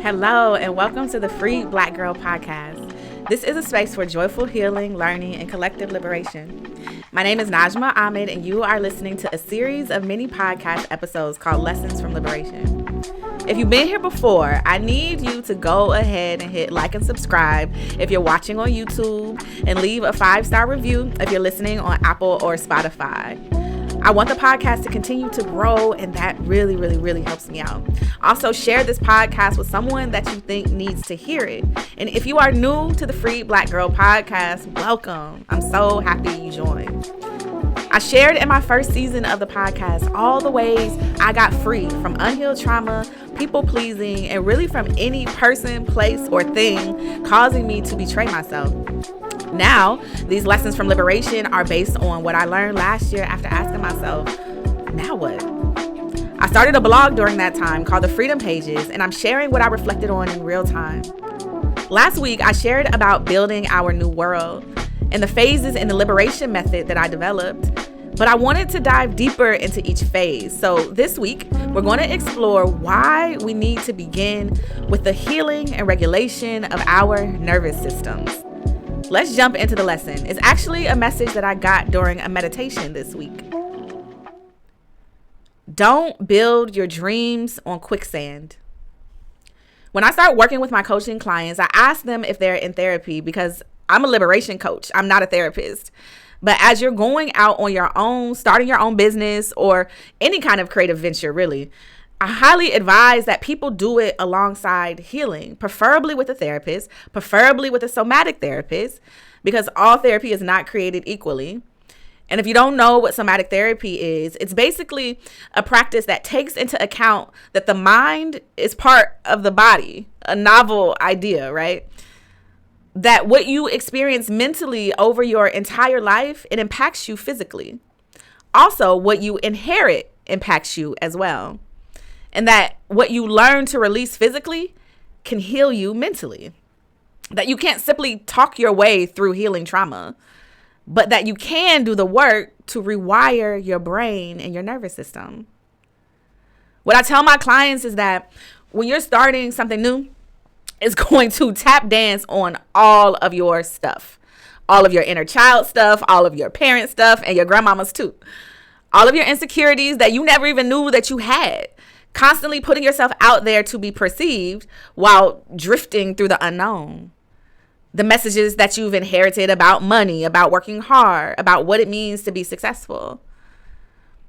Hello, and welcome to the Free Black Girl Podcast. This is a space for joyful healing, learning, and collective liberation. My name is Najma Ahmed, and you are listening to a series of mini podcast episodes called Lessons from Liberation. If you've been here before, I need you to go ahead and hit like and subscribe if you're watching on YouTube, and leave a 5-star review if you're listening on Apple or Spotify. I want the podcast to continue to grow, and that really helps me out. Also, share this podcast with someone that you think needs to hear it. And if you are new to the Free Black Girl Podcast, welcome. I'm so happy you joined. I shared in my first season of the podcast all the ways I got free from unhealed trauma, people pleasing, and really from any person, place, or thing causing me to betray myself. Now, these lessons from liberation are based on what I learned last year after asking myself, now what? I started a blog during that time called The Freedom Pages, and I'm sharing what I reflected on in real time. Last week, I shared about building our new world and the phases in the liberation method that I developed, but I wanted to dive deeper into each phase. So this week, we're going to explore why we need to begin with the healing and regulation of our nervous systems. Let's jump into the lesson. It's actually a message that I got during a meditation this week. Don't build your dreams on quicksand. When I start working with my coaching clients, I ask them if they're in therapy because I'm a liberation coach. I'm not a therapist. But as you're going out on your own, starting your own business or any kind of creative venture, really, I highly advise that people do it alongside healing, preferably with a therapist, preferably with a somatic therapist, because all therapy is not created equally. And if you don't know what somatic therapy is, it's basically a practice that takes into account that the mind is part of the body, a novel idea, right? That what you experience mentally over your entire life, it impacts you physically. Also, what you inherit impacts you as well. And that what you learn to release physically can heal you mentally. That you can't simply talk your way through healing trauma, but that you can do the work to rewire your brain and your nervous system. What I tell my clients is that when you're starting something new, it's going to tap dance on all of your stuff, all of your inner child stuff, all of your parent stuff, and your grandmama's too. All of your insecurities that you never even knew that you had. Constantly putting yourself out there to be perceived while drifting through the unknown. The messages that you've inherited about money, about working hard, about what it means to be successful.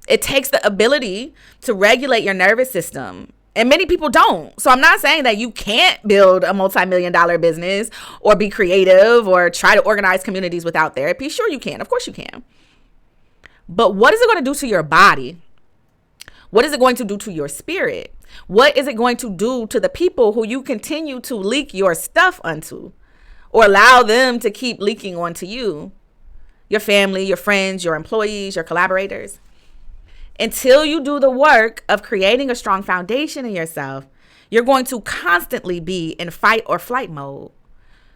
It takes the ability to regulate your nervous system. And many people don't. So I'm not saying that you can't build a multi-million-dollar business or be creative or try to organize communities without therapy. Sure, you can. Of course you can. But what is it going to do to your body? What is it going to do to your spirit? What is it going to do to the people who you continue to leak your stuff onto or allow them to keep leaking onto you? Your family, your friends, your employees, your collaborators. Until you do the work of creating a strong foundation in yourself, you're going to constantly be in fight or flight mode,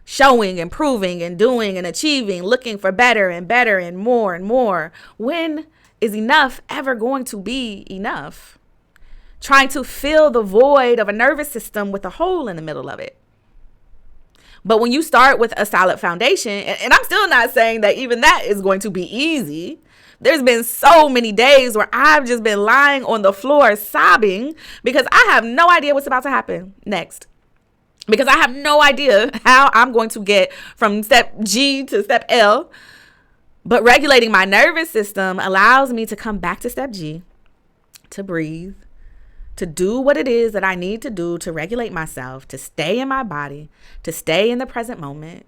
showing, improving, and doing and achieving, looking for better and more and more. When is enough ever going to be enough? Trying to fill the void of a nervous system with a hole in the middle of it. But when you start with a solid foundation, and I'm still not saying that even that is going to be easy. There's been so many days where I've just been lying on the floor sobbing because I have no idea what's about to happen next. Because I have no idea how I'm going to get from step G to step L. But regulating my nervous system allows me to come back to step G, to breathe, to do what it is that I need to do to regulate myself, to stay in my body, to stay in the present moment.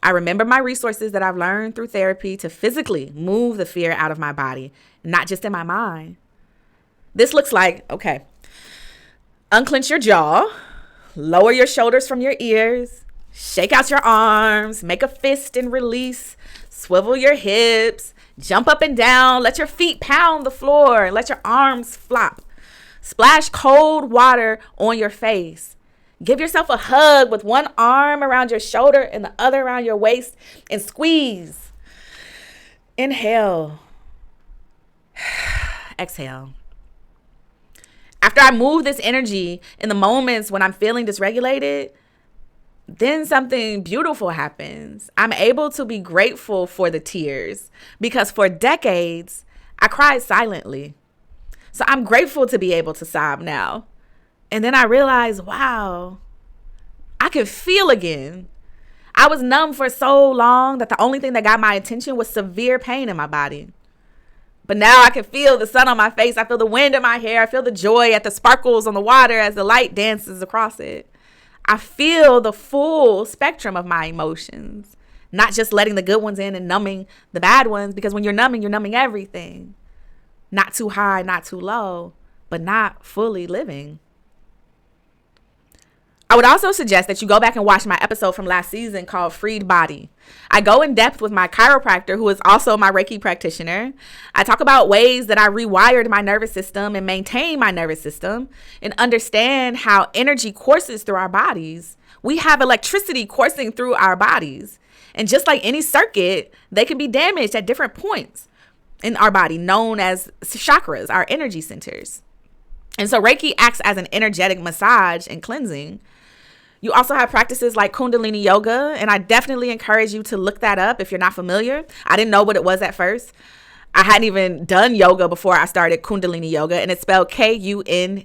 I remember my resources that I've learned through therapy to physically move the fear out of my body, not just in my mind. This looks like, okay, unclench your jaw, lower your shoulders from your ears, shake out your arms, make a fist and release, swivel your hips, jump up and down, let your feet pound the floor, let your arms flop. Splash cold water on your face. Give yourself a hug with one arm around your shoulder and the other around your waist and squeeze. Inhale. Exhale. After I move this energy in the moments when I'm feeling dysregulated, then something beautiful happens. I'm able to be grateful for the tears because for decades, I cried silently. So I'm grateful to be able to sob now. And then I realized, wow, I can feel again. I was numb for so long that the only thing that got my attention was severe pain in my body. But now I can feel the sun on my face. I feel the wind in my hair. I feel the joy at the sparkles on the water as the light dances across it. I feel the full spectrum of my emotions, not just letting the good ones in and numbing the bad ones, because when you're numbing everything. Not too high, not too low, but not fully living. I would also suggest that you go back and watch my episode from last season called Freed Body. I go in depth with my chiropractor, who is also my Reiki practitioner. I talk about ways that I rewired my nervous system and maintain my nervous system and understand how energy courses through our bodies. We have electricity coursing through our bodies. And just like any circuit, they can be damaged at different points in our body, known as chakras, our energy centers. And so Reiki acts as an energetic massage and cleansing. You also have practices like Kundalini yoga, and I definitely encourage you to look that up if you're not familiar. I didn't know what it was at first. I hadn't even done yoga before I started Kundalini yoga, and it's spelled Kundalini.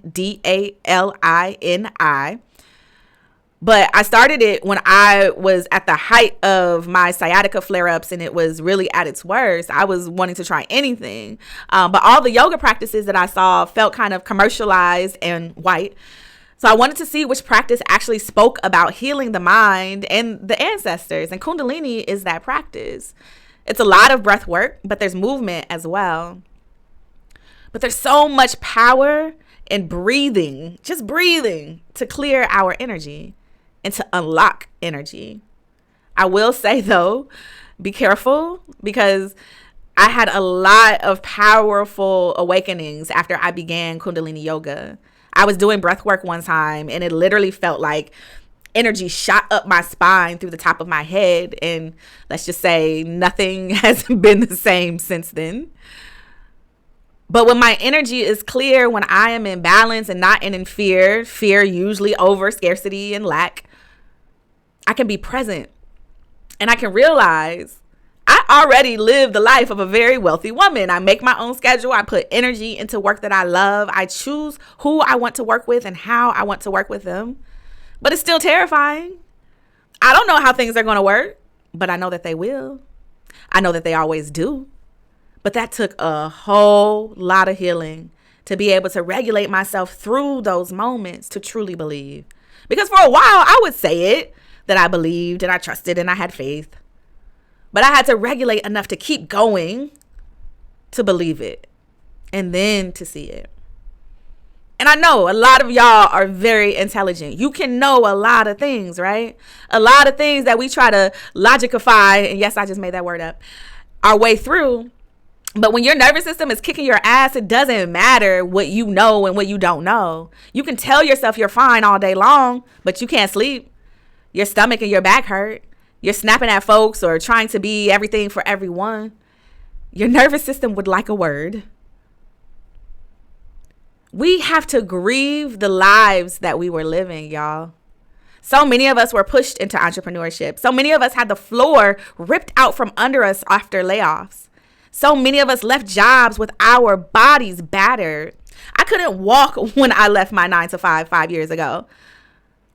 But I started it when I was at the height of my sciatica flare-ups, and it was really at its worst. I was wanting to try anything. But all the yoga practices that I saw felt kind of commercialized and white. So I wanted to see which practice actually spoke about healing the mind and the ancestors. And Kundalini is that practice. It's a lot of breath work, but there's movement as well. But there's so much power in breathing, just breathing, to clear our energy and to unlock energy. I will say, though, be careful, because I had a lot of powerful awakenings after I began Kundalini yoga. I was doing breath work one time, and it literally felt like energy shot up my spine through the top of my head. And let's just say nothing has been the same since then. But when my energy is clear, when I am in balance and not in fear usually over scarcity and lack, I can be present, and I can realize I already live the life of a very wealthy woman. I make my own schedule. I put energy into work that I love. I choose who I want to work with and how I want to work with them. But it's still terrifying. I don't know how things are going to work, but I know that they will. I know that they always do. But that took a whole lot of healing to be able to regulate myself through those moments to truly believe. Because for a while, I would say it, that I believed and I trusted and I had faith. But I had to regulate enough to keep going to believe it and then to see it. And I know a lot of y'all are very intelligent. You can know a lot of things, right? A lot of things that we try to logicify, and yes, I just made that word up, our way through. But when your nervous system is kicking your ass, it doesn't matter what you know and what you don't know. You can tell yourself you're fine all day long, but you can't sleep. Your stomach and your back hurt. You're snapping at folks or trying to be everything for everyone. Your nervous system would like a word. We have to grieve the lives that we were living, y'all. So many of us were pushed into entrepreneurship. So many of us had the floor ripped out from under us after layoffs. So many of us left jobs with our bodies battered. I couldn't walk when I left my 9-to-5 5 years ago.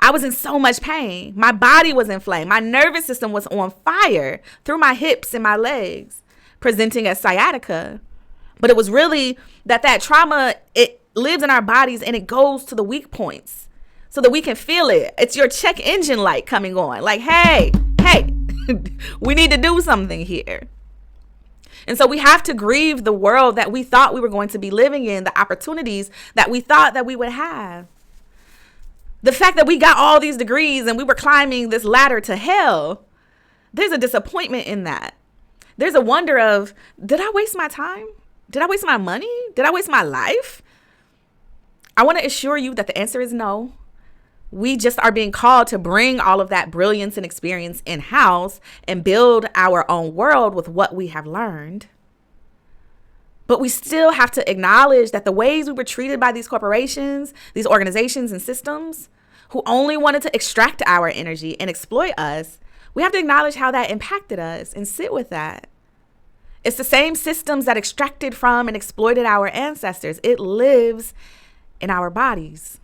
I was in so much pain. My body was inflamed. My nervous system was on fire through my hips and my legs, presenting as sciatica. But it was really that trauma, it lives in our bodies and it goes to the weak points so that we can feel it. It's your check engine light coming on. Like, hey, we need to do something here. And so we have to grieve the world that we thought we were going to be living in, the opportunities that we thought that we would have. The fact that we got all these degrees and we were climbing this ladder to hell, there's a disappointment in that. There's a wonder of, did I waste my time? Did I waste my money? Did I waste my life? I want to assure you that the answer is no. We just are being called to bring all of that brilliance and experience in-house and build our own world with what we have learned. But we still have to acknowledge that the ways we were treated by these corporations, these organizations and systems who only wanted to extract our energy and exploit us, we have to acknowledge how that impacted us and sit with that. It's the same systems that extracted from and exploited our ancestors. It lives in our bodies.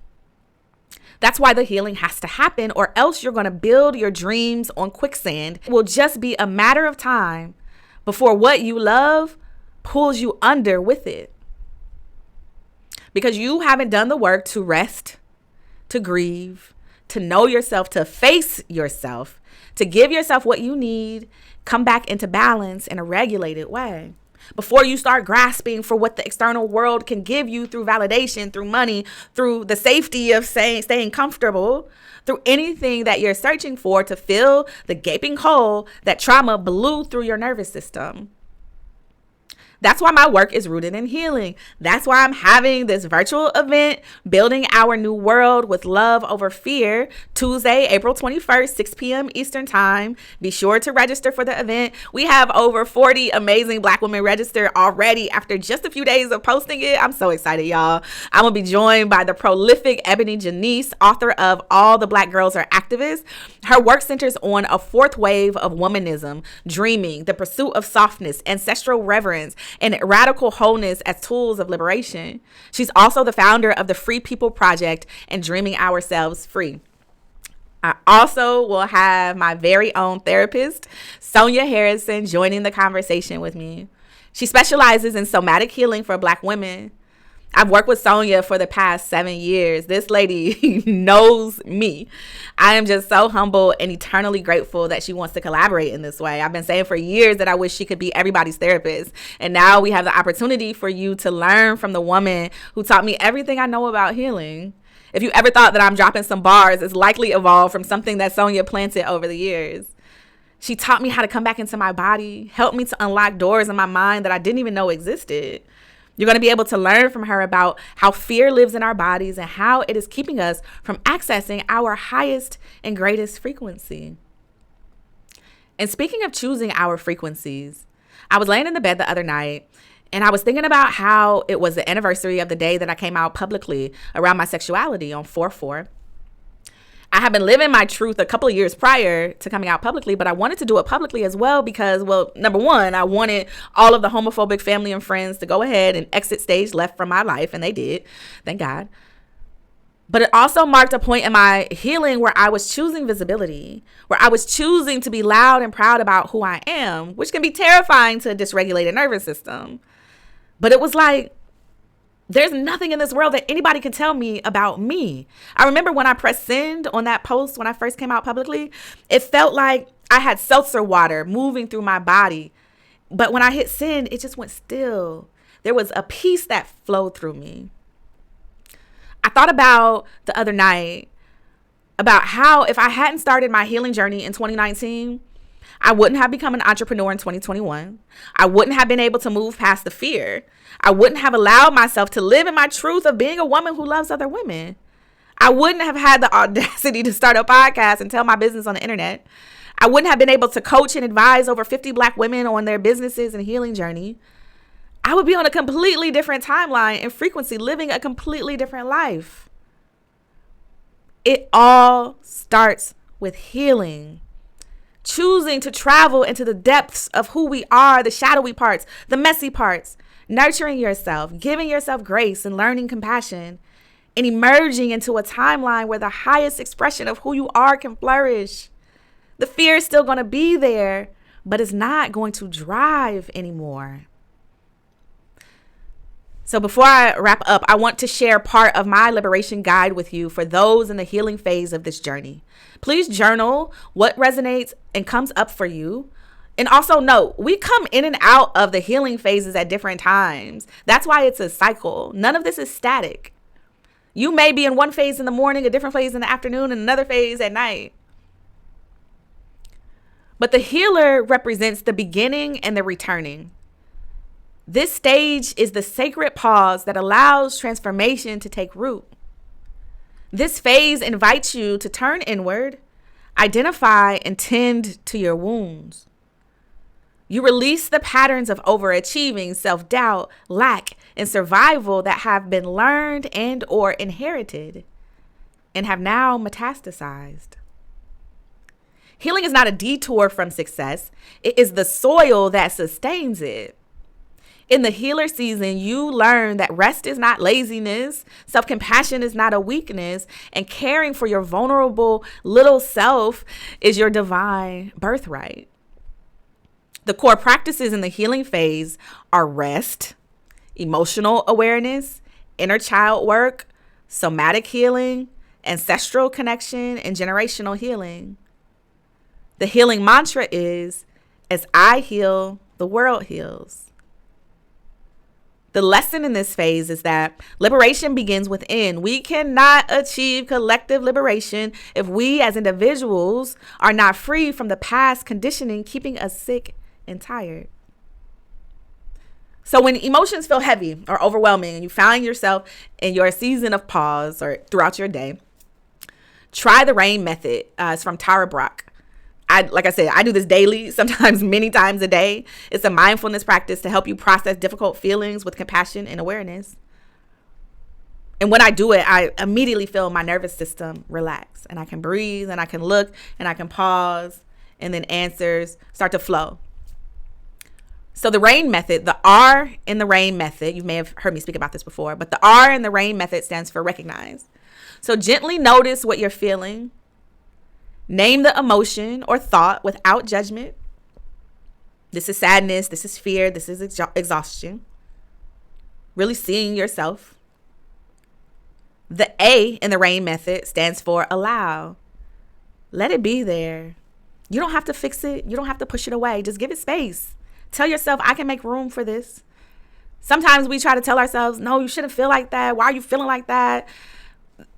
That's why the healing has to happen, or else you're going to build your dreams on quicksand. It will just be a matter of time before what you love pulls you under with it. Because you haven't done the work to rest, to grieve, to know yourself, to face yourself, to give yourself what you need, come back into balance in a regulated way. Before you start grasping for what the external world can give you through validation, through money, through the safety of staying comfortable, through anything that you're searching for to fill the gaping hole that trauma blew through your nervous system. That's why my work is rooted in healing. That's why I'm having this virtual event, Building Our New World with Love Over Fear, Tuesday, April 21st, 6 p.m. Eastern Time. Be sure to register for the event. We have over 40 amazing Black women registered already after just a few days of posting it. I'm so excited, y'all. I'm going to be joined by the prolific Ebony Janice, author of All the Black Girls Are Activists. Her work centers on a fourth wave of womanism, dreaming, the pursuit of softness, ancestral reverence, and radical wholeness as tools of liberation. She's also the founder of the Free People Project and Dreaming Ourselves Free. I also will have my very own therapist, Sonia Harrison, joining the conversation with me. She specializes in somatic healing for Black women. I've worked with Sonia for the past 7 years. This lady knows me. I am just so humble and eternally grateful that she wants to collaborate in this way. I've been saying for years that I wish she could be everybody's therapist. And now we have the opportunity for you to learn from the woman who taught me everything I know about healing. If you ever thought that I'm dropping some bars, it's likely evolved from something that Sonia planted over the years. She taught me how to come back into my body, helped me to unlock doors in my mind that I didn't even know existed. You're going to be able to learn from her about how fear lives in our bodies and how it is keeping us from accessing our highest and greatest frequency. And speaking of choosing our frequencies, I was laying in the bed the other night and I was thinking about how it was the anniversary of the day that I came out publicly around my sexuality on 4/4. I had been living my truth a couple of years prior to coming out publicly, but I wanted to do it publicly as well because, well, number one, I wanted all of the homophobic family and friends to go ahead and exit stage left from my life, and they did, thank God. But it also marked a point in my healing where I was choosing visibility, where I was choosing to be loud and proud about who I am, which can be terrifying to a dysregulated nervous system. But it was like, there's nothing in this world that anybody can tell me about me. I remember when I pressed send on that post when I first came out publicly, it felt like I had seltzer water moving through my body. But when I hit send, it just went still. There was a peace that flowed through me. I thought about the other night about how if I hadn't started my healing journey in 2019, I wouldn't have become an entrepreneur in 2021. I wouldn't have been able to move past the fear. I wouldn't have allowed myself to live in my truth of being a woman who loves other women. I wouldn't have had the audacity to start a podcast and tell my business on the internet. I wouldn't have been able to coach and advise over 50 Black women on their businesses and healing journey. I would be on a completely different timeline and frequency, living a completely different life. It all starts with healing. Choosing to travel into the depths of who we are, the shadowy parts, the messy parts, nurturing yourself, giving yourself grace and learning compassion, and emerging into a timeline where the highest expression of who you are can flourish. The fear is still going to be there, but it's not going to drive anymore. So before I wrap up, I want to share part of my liberation guide with you for those in the healing phase of this journey. Please journal what resonates and comes up for you. And also note, we come in and out of the healing phases at different times. That's why it's a cycle. None of this is static. You may be in one phase in the morning, a different phase in the afternoon, and another phase at night. But the healer represents the beginning and the returning. This stage is the sacred pause that allows transformation to take root. This phase invites you to turn inward, identify, and tend to your wounds. You release the patterns of overachieving, self-doubt, lack, and survival that have been learned and or inherited and have now metastasized. Healing is not a detour from success. It is the soil that sustains it. In the healer season, you learn that rest is not laziness, self-compassion is not a weakness, and caring for your vulnerable little self is your divine birthright. The core practices in the healing phase are rest, emotional awareness, inner child work, somatic healing, ancestral connection, and generational healing. The healing mantra is, as I heal, the world heals. The lesson in this phase is that liberation begins within. We cannot achieve collective liberation if we as individuals are not free from the past conditioning keeping us sick and tired. So when emotions feel heavy or overwhelming and you find yourself in your season of pause or throughout your day, try the RAIN method. It's from Tara Brach. Like I said, I do this daily, sometimes many times a day. It's a mindfulness practice to help you process difficult feelings with compassion and awareness. And when I do it, I immediately feel my nervous system relax, and I can breathe, and I can look, and I can pause, and then answers start to flow. So the RAIN method, the R in the RAIN method, you may have heard me speak about this before, but the R in the RAIN method stands for recognize. So gently notice what you're feeling. Name the emotion or thought without judgment. This is sadness. This is fear. This is exhaustion. Really seeing yourself. The A in the RAIN method stands for allow. Let it be there. You don't have to fix it. You don't have to push it away. Just give it space. Tell yourself, I can make room for this. Sometimes we try to tell ourselves, no, you shouldn't feel like that. Why are you feeling like that?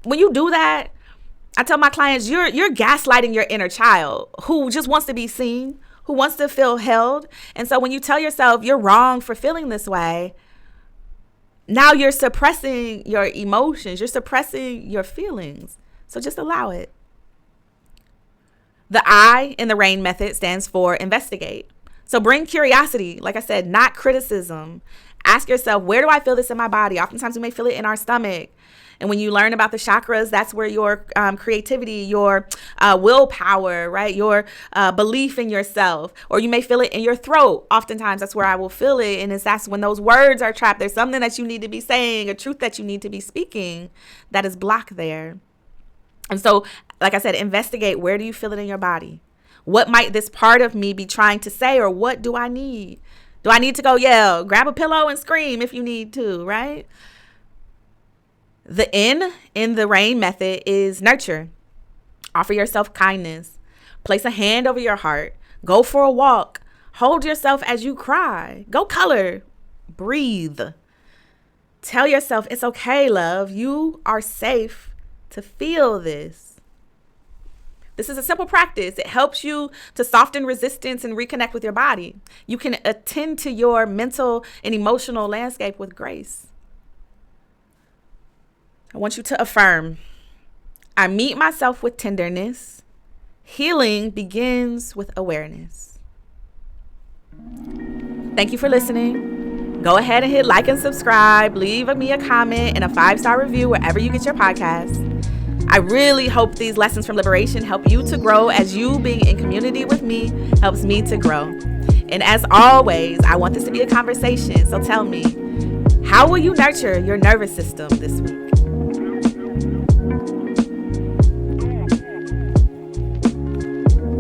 When you do that, I tell my clients, you're gaslighting your inner child who just wants to be seen, who wants to feel held. And so when you tell yourself you're wrong for feeling this way, now you're suppressing your emotions. You're suppressing your feelings. So just allow it. The I in the RAIN method stands for investigate. So bring curiosity, like I said, not criticism. Ask yourself, where do I feel this in my body? Oftentimes we may feel it in our stomach. And when you learn about the chakras, that's where your creativity, your willpower, right? Your belief in yourself, or you may feel it in your throat. Oftentimes that's where I will feel it. And that's when those words are trapped. There's something that you need to be saying, a truth that you need to be speaking that is blocked there. And so, like I said, investigate, where do you feel it in your body? What might this part of me be trying to say, or what do I need? Do I need to go yell, grab a pillow and scream if you need to, right? The N in the RAIN method is nurture. Offer yourself kindness. Place a hand over your heart. Go for a walk. Hold yourself as you cry. Go color. Breathe. Tell yourself it's okay, love. You are safe to feel this. This is a simple practice. It helps you to soften resistance and reconnect with your body. You can attend to your mental and emotional landscape with grace. I want you to affirm, I meet myself with tenderness. Healing begins with awareness. Thank you for listening. Go ahead and hit like and subscribe. Leave me a comment and a 5-star review wherever you get your podcasts. I really hope these lessons from liberation help you to grow, as you being in community with me helps me to grow. And as always, I want this to be a conversation. So tell me, how will you nurture your nervous system this week?